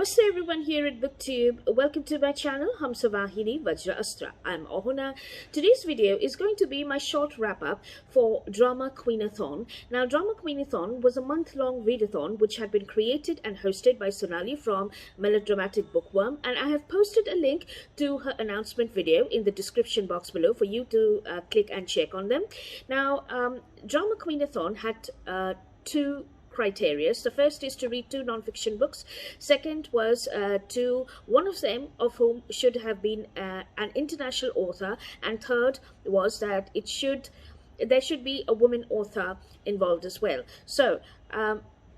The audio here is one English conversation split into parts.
Namaste everyone here at Booktube. Welcome to my channel, Hamsavahini Vajra Astra. I'm Ohana. Today's video is going to be my short wrap-up for DramaQueenAthon. Now, DramaQueenAthon was a month-long readathon which had been created and hosted by Sonali from Melodramatic Bookworm, and I have posted a link to her announcement video in the description box below for you to click and check on them. Now, DramaQueenAthon had two criteria. The first is to read 2 non-fiction books. Second was one of them of whom should have been an international author, and third was that there should be a woman author involved as well. So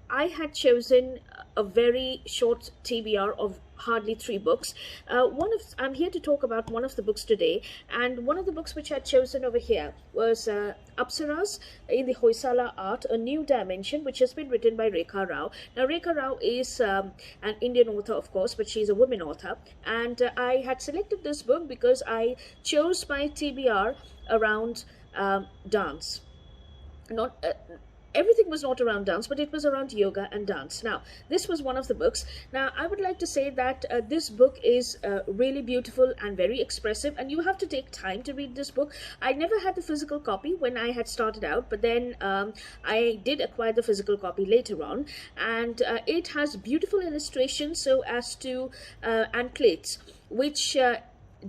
I had chosen a very short TBR of hardly 3 books. I'm here to talk about one of the books today, and one of the books which I had chosen over here was Apsaras in the Hoysala art, A New Dimension, which has been written by Rekha Rao. Now, Rekha Rao is an Indian author, of course, but she's a woman author, and I had selected this book because I chose my TBR around dance. Everything was not around dance, but it was around yoga and dance. Now, this was one of the books. Now, I would like to say that this book is really beautiful and very expressive, and you have to take time to read this book. I never had the physical copy when I had started out, but then I did acquire the physical copy later on, and it has beautiful illustrations so as to and plates, which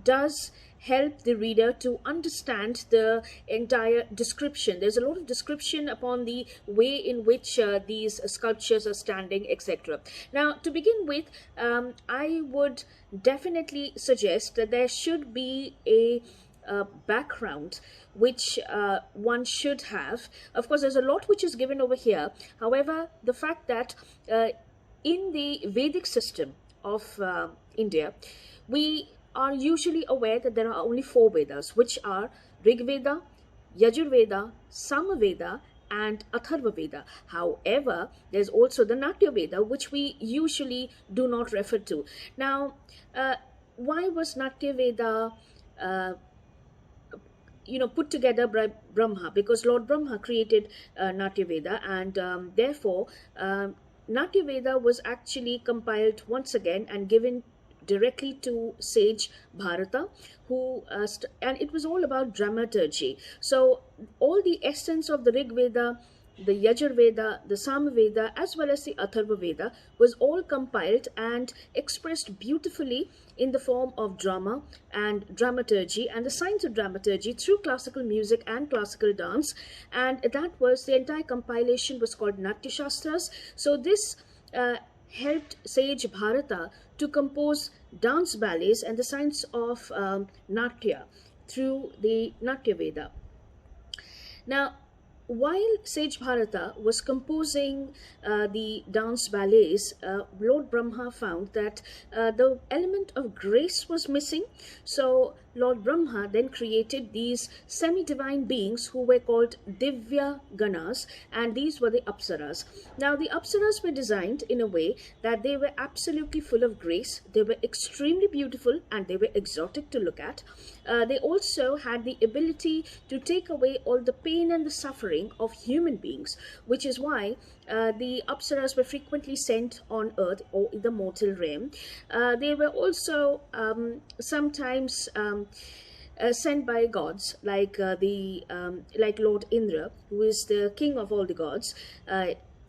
does help the reader to understand the entire description. There's a lot of description upon the way in which these sculptures are standing, etc. Now, to begin with, I would definitely suggest that there should be a background which one should have. Of course, there's a lot which is given over here. However, the fact that in the Vedic system of India, we are usually aware that there are only 4 Vedas, which are Rig Veda, Yajur Veda, Sama Veda, and Atharva Veda. However, there's also the Natya Veda, which we usually do not refer to. Now, why was Natya Veda put together by Brahma? Because Lord Brahma created Natya Veda, and therefore Natya Veda was actually compiled once again and given directly to sage Bharata, who and it was all about dramaturgy. So all the essence of the Rig Veda, the Yajur Veda, the Sama Veda, as well as the Atharva Veda was all compiled and expressed beautifully in the form of drama and dramaturgy and the science of dramaturgy through classical music and classical dance. And that was, the entire compilation was called Natya Shastras. So this helped sage Bharata to compose dance ballets and the science of Natya through the Natya Veda. Now, while sage Bharata was composing the dance ballets, Lord Brahma found that the element of grace was missing. So Lord Brahma then created these semi-divine beings who were called Divya Ganas, and these were the Apsaras. Now, the Apsaras were designed in a way that they were absolutely full of grace, they were extremely beautiful, and they were exotic to look at. They also had the ability to take away all the pain and the suffering of human beings, which is why the Apsaras were frequently sent on earth or in the mortal realm. They were also sometimes sent by gods, like Lord Indra, who is the king of all the gods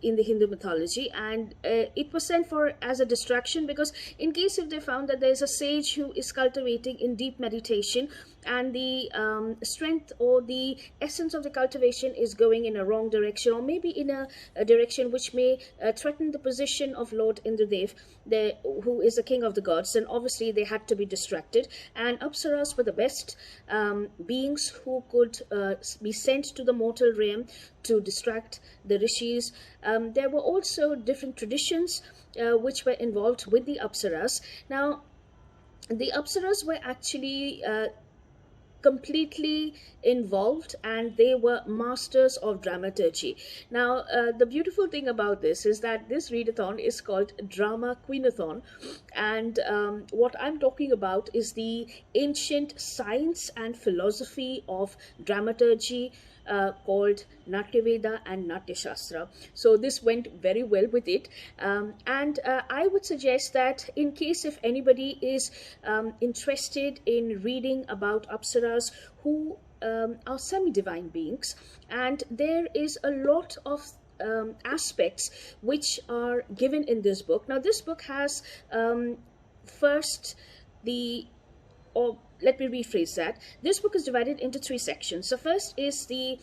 in the Hindu mythology, and it was sent for as a distraction, because in case if they found that there is a sage who is cultivating in deep meditation and the strength or the essence of the cultivation is going in a wrong direction, or maybe in a direction which may threaten the position of Lord Indradev, who is the king of the gods, then obviously they had to be distracted. And Apsaras were the best beings who could be sent to the mortal realm to distract the rishis. There were also different traditions which were involved with the Apsaras. Now, the Apsaras were actually completely involved, and they were masters of dramaturgy. Now, the beautiful thing about this is that this readathon is called DramaQueenAthon, and what I'm talking about is the ancient science and philosophy of dramaturgy, called Natyaveda and Natya Shastra. So this went very well with it. And I would suggest that in case if anybody is interested in reading about Apsaras who are semi-divine beings, and there is a lot of aspects which are given in this book. Now this book has first the, or let me rephrase that, this book is divided into 3 sections. So first is the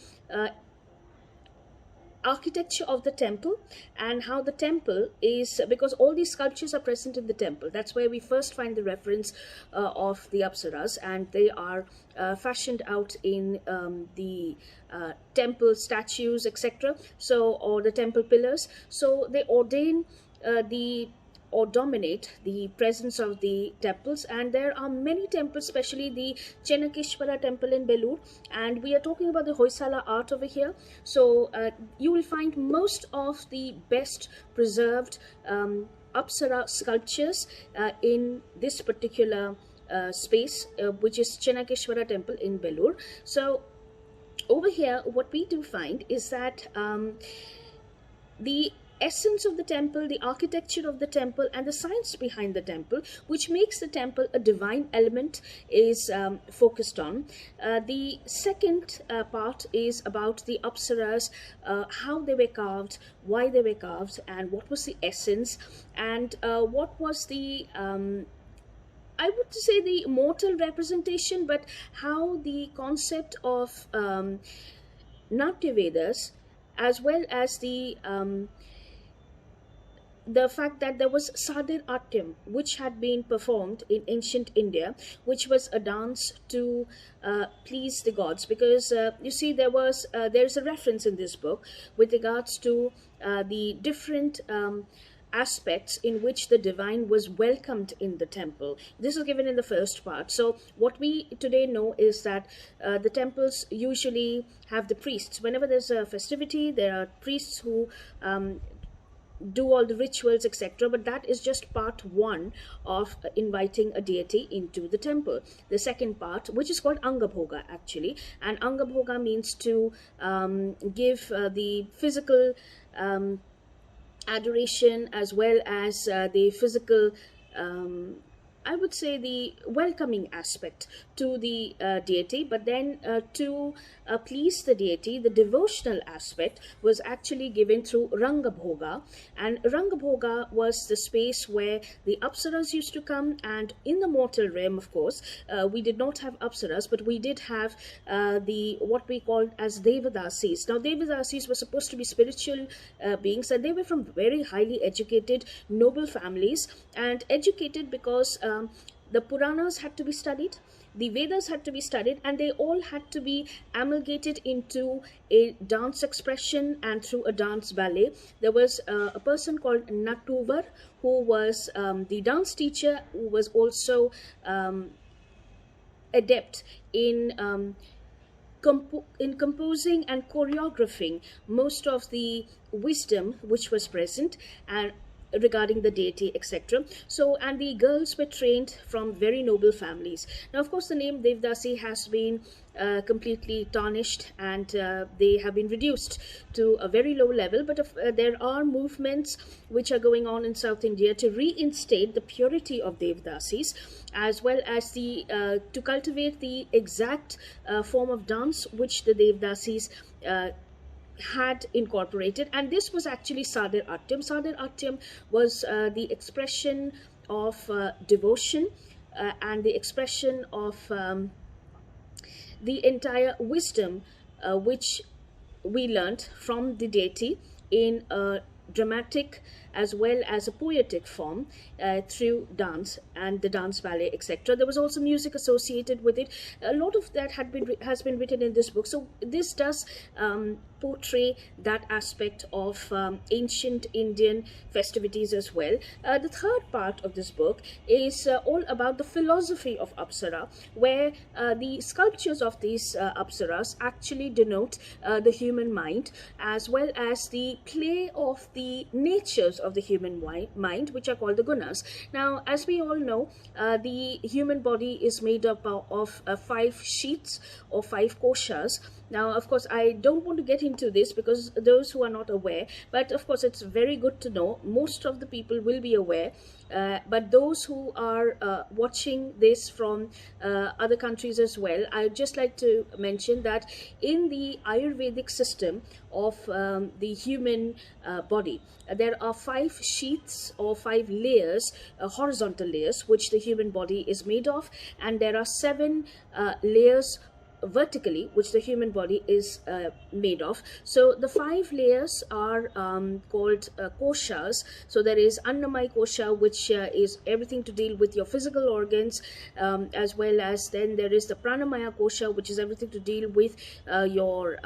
architecture of the temple, and how the temple is, because all these sculptures are present in the temple. That's where we first find the reference of the Apsaras, and they are fashioned out in the temple statues, etc. So, or the temple pillars. So they ordain or dominate the presence of the temples, and there are many temples, especially the Chenakeshwara temple in Belur, and we are talking about the Hoysala art over here. So you will find most of the best preserved Apsara sculptures in this particular space, which is Chenakeshwara temple in Belur. So over here what we do find is that the essence of the temple, the architecture of the temple, and the science behind the temple, which makes the temple a divine element, is focused on. The second part is about the Apsaras, how they were carved, why they were carved, and what was the essence, and what was the I would say the mortal representation, but how the concept of Natya Vedas, as well as the fact that there was Sadir Atyam, which had been performed in ancient India, which was a dance to please the gods. Because you see, there's a reference in this book with regards to the different aspects in which the divine was welcomed in the temple. This is given in the first part. So what we today know is that the temples usually have the priests. Whenever there's a festivity, there are priests who do all the rituals, etc. But that is just part 1 of inviting a deity into the temple. The second part, which is called Angabhoga actually, and Angabhoga means to give the physical adoration, as well as the physical I would say the welcoming aspect to the deity. But then to please the deity, the devotional aspect was actually given through Rangabhoga, and Rangabhoga was the space where the Apsaras used to come. And in the mortal realm, of course, we did not have Apsaras, but we did have the what we called as Devadasis. Now Devadasis were supposed to be spiritual beings, and they were from very highly educated noble families, and educated because the Puranas had to be studied, the Vedas had to be studied, and they all had to be amalgamated into a dance expression and through a dance ballet. There was a person called Natuvar, who was the dance teacher, who was also adept in composing and choreographing most of the wisdom which was present and regarding the deity, etc. So, and the girls were trained from very noble families. Now, of course, the name Devdasi has been completely tarnished, and they have been reduced to a very low level. But there are movements which are going on in South India to reinstate the purity of Devdasis, as well as the to cultivate the exact form of dance which the Devdasis had incorporated. And this was actually Sadir Atyam. Sadir Atyam was the expression of devotion and the expression of the entire wisdom which we learnt from the deity in a dramatic as well as a poetic form through dance and the dance ballet, etc. There was also music associated with it. A lot of that has been written in this book. So this does portray that aspect of ancient Indian festivities as well. The third part of this book is all about the philosophy of Apsara, where the sculptures of these Apsaras actually denote the human mind, as well as the play of the natures of the human mind, which are called the gunas. Now, as we all know, the human body is made up of 5 sheets or 5 koshas, Now, of course, I don't want to get into this because those who are not aware, but of course it's very good to know. Most of the people will be aware, but those who are watching this from other countries as well, I'd just like to mention that in the Ayurvedic system of the human body, there are 5 sheaths or 5 layers, horizontal layers, which the human body is made of, and there are 7 layers vertically, which the human body is made of. So the 5 layers are called koshas. So there is Annamaya kosha, which is everything to deal with your physical organs, as well as then there is the Pranamaya kosha, which is everything to deal with your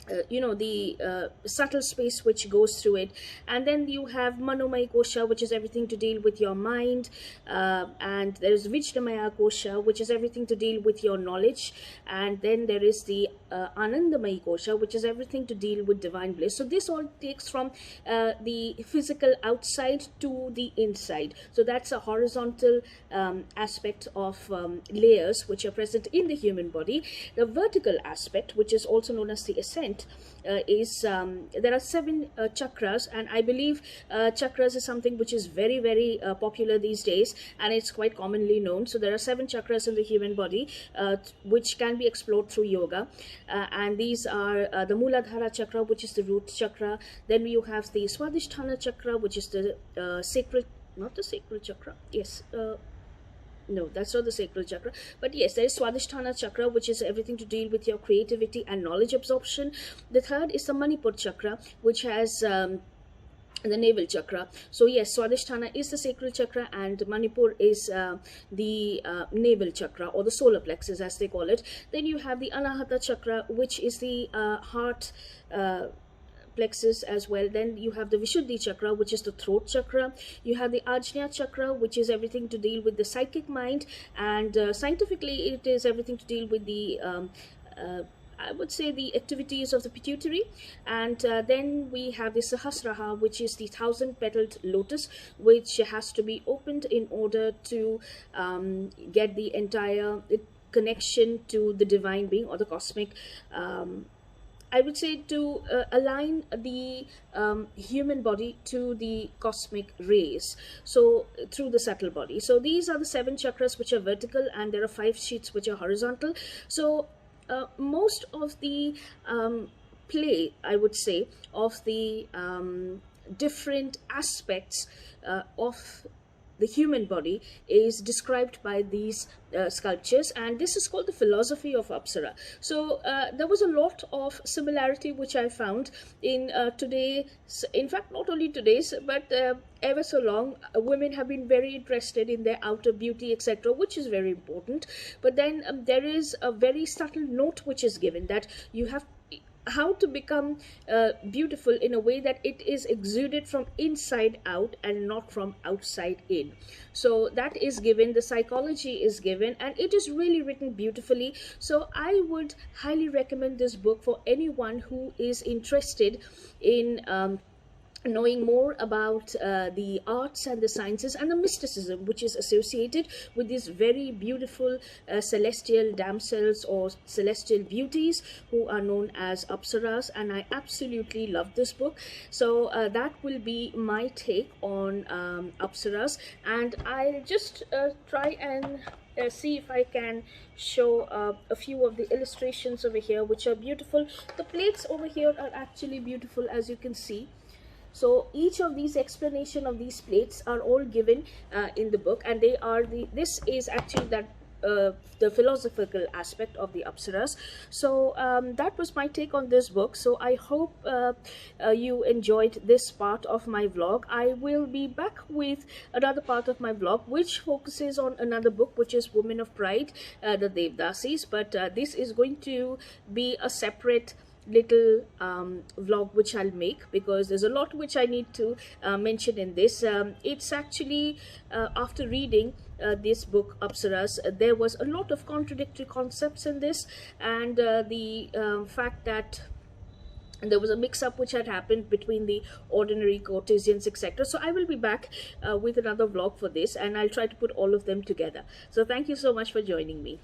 the subtle space which goes through it. And then you have Manomaya kosha, which is everything to deal with your mind, and there is Vijnamaya kosha, which is everything to deal with your knowledge, and then there is the Anandamaya kosha, which is everything to deal with divine bliss. So this all takes from the physical outside to the inside. So that's a horizontal aspect of layers which are present in the human body. The vertical aspect, which is also known as the ascent, is there are 7 chakras, and I believe chakras is something which is very, very popular these days, and it's quite commonly known. So there are 7 chakras in the human body which can be explored through yoga, and these are the Muladhara chakra, which is the root chakra. Then you have the Swadhisthana chakra, which is the sacral, not the sacral chakra, yes, no, that's not the sacral chakra, but yes, there is Swadhisthana chakra, which is everything to deal with your creativity and knowledge absorption. The third is the Manipur chakra, which has the navel chakra. So yes, Swadhisthana is the sacral chakra, and Manipur is the navel chakra, or the solar plexus as they call it. Then you have the Anahata chakra, which is the heart plexus as well. Then you have the Vishuddhi chakra, which is the throat chakra. You have the Ajna chakra, which is everything to deal with the psychic mind, and scientifically it is everything to deal with the I would say the activities of the pituitary. And then we have the Sahasraha, which is the 1,000-petaled lotus, which has to be opened in order to get the entire connection to the divine being or the cosmic, I would say, to align the human body to the cosmic rays, so through the subtle body. So these are the 7 chakras which are vertical, and there are 5 sheets which are horizontal. So most of the play, I would say, of the different aspects of the human body is described by these sculptures, and this is called the Philosophy of Apsara. So there was a lot of similarity which I found in today. In fact, not only today's, but ever so long, women have been very interested in their outer beauty, etc., which is very important. But then there is a very subtle note which is given, that you have how to become beautiful in a way that it is exuded from inside out and not from outside in. So that is given, the psychology is given, and it is really written beautifully. So I would highly recommend this book for anyone who is interested in knowing more about the arts and the sciences and the mysticism which is associated with these very beautiful celestial damsels or celestial beauties who are known as Apsaras. And I absolutely love this book. So that will be my take on Apsaras, and I'll just try and see if I can show a few of the illustrations over here, which are beautiful. The plates over here are actually beautiful, as you can see. So each of these explanation of these plates are all given in the book, and they are this is actually that the philosophical aspect of the Apsaras. So that was my take on this book. So I hope you enjoyed this part of my vlog. I will be back with another part of my vlog which focuses on another book, which is Women of Pride, the Devdasis, but this is going to be a separate little vlog which I'll make, because there's a lot which I need to mention in this. It's actually after reading this book Apsaras, there was a lot of contradictory concepts in this, and the fact that there was a mix-up which had happened between the ordinary courtesans, etc. So I will be back with another vlog for this, and I'll try to put all of them together. So thank you so much for joining me.